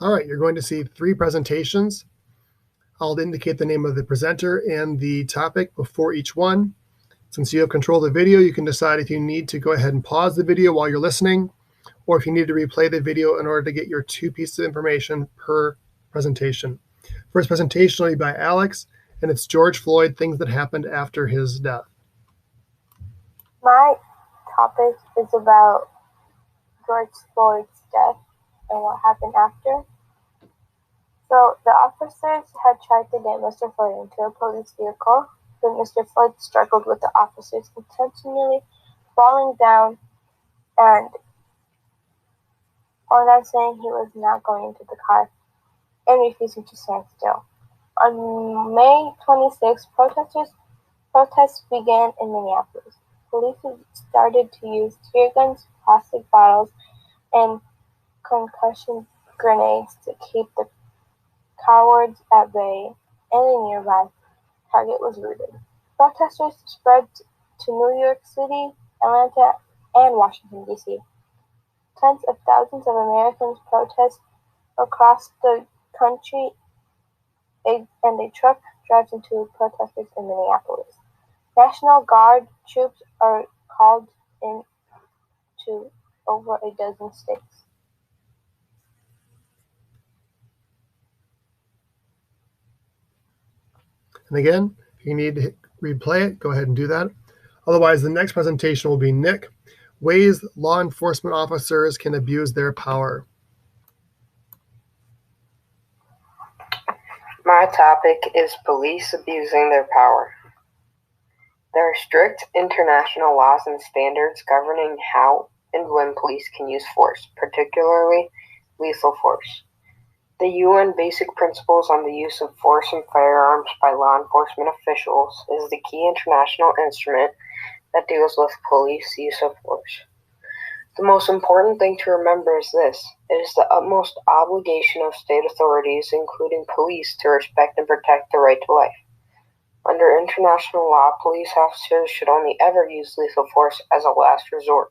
All right, you're going to see 3 presentations. I'll indicate the name of the presenter and the topic before each one. Since you have control of the video, you can decide if you need to go ahead and pause the video while you're listening, or if you need to replay the video in order to get your 2 pieces of information per presentation. First presentation will be by Alex, and it's George Floyd, things that happened after his death. My topic is about George Floyd's death and what happened after. So the officers had tried to get Mr. Floyd into a police vehicle, but Mr. Floyd struggled with the officers, intentionally falling down and on them saying he was not going into the car and refusing to stand still. On May 26, protests began in Minneapolis. Police started to use tear guns, plastic bottles, and concussion grenades to keep the cowards at bay, and a nearby Target was looted. Protesters spread to New York City, Atlanta, and Washington, D.C. Tens of thousands of Americans protest across the country, and a truck drives into protesters in Minneapolis. National Guard troops are called in to over a dozen states. And again, if you need to replay it, go ahead and do that. Otherwise, the next presentation will be Nick, ways law enforcement officers can abuse their power. My topic is police abusing their power. There are strict international laws and standards governing how and when police can use force, particularly lethal force. The UN Basic Principles on the Use of Force and Firearms by Law Enforcement Officials is the key international instrument that deals with police use of force. The most important thing to remember is this: it is the utmost obligation of state authorities, including police, to respect and protect the right to life. Under international law, police officers should only ever use lethal force as a last resort.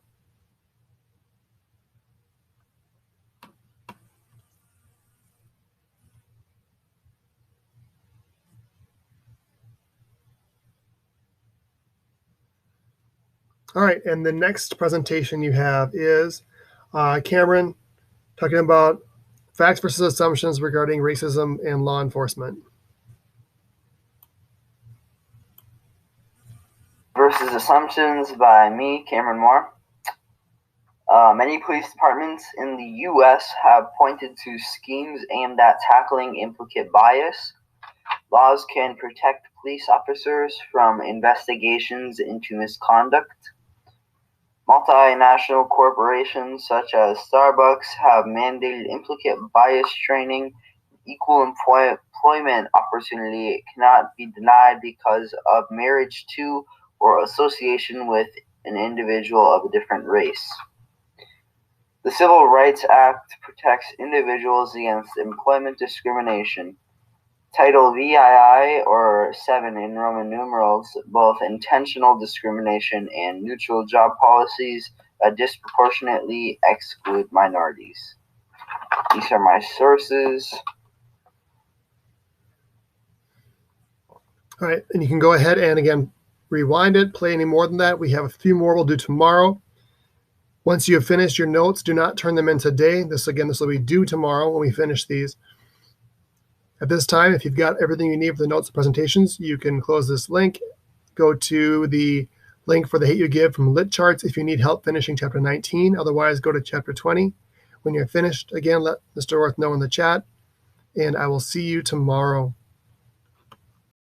All right, and the next presentation you have is Cameron talking about facts versus assumptions regarding racism and law enforcement. Versus assumptions by me, Cameron Moore. Many police departments in the U.S. have pointed to schemes aimed at tackling implicit bias. Laws can protect police officers from investigations into misconduct. Multinational corporations such as Starbucks have mandated implicit bias training. Equal employment opportunity cannot be denied because of marriage to or association with an individual of a different race. The Civil Rights Act protects individuals against employment discrimination. Title VII, or 7 in Roman numerals, both intentional discrimination and neutral job policies disproportionately exclude minorities. These are my sources. All right, and you can go ahead and again, rewind it, play any more than that. We have a few more we'll do tomorrow. Once you have finished your notes, do not turn them in today. This will be due tomorrow when we finish these. At this time, if you've got everything you need for the notes and presentations, you can close this link. Go to the link for the Hate You Give from Lit Charts if you need help finishing chapter 19. Otherwise, go to chapter 20. When you're finished, again, let Mr. Orth know in the chat, and I will see you tomorrow.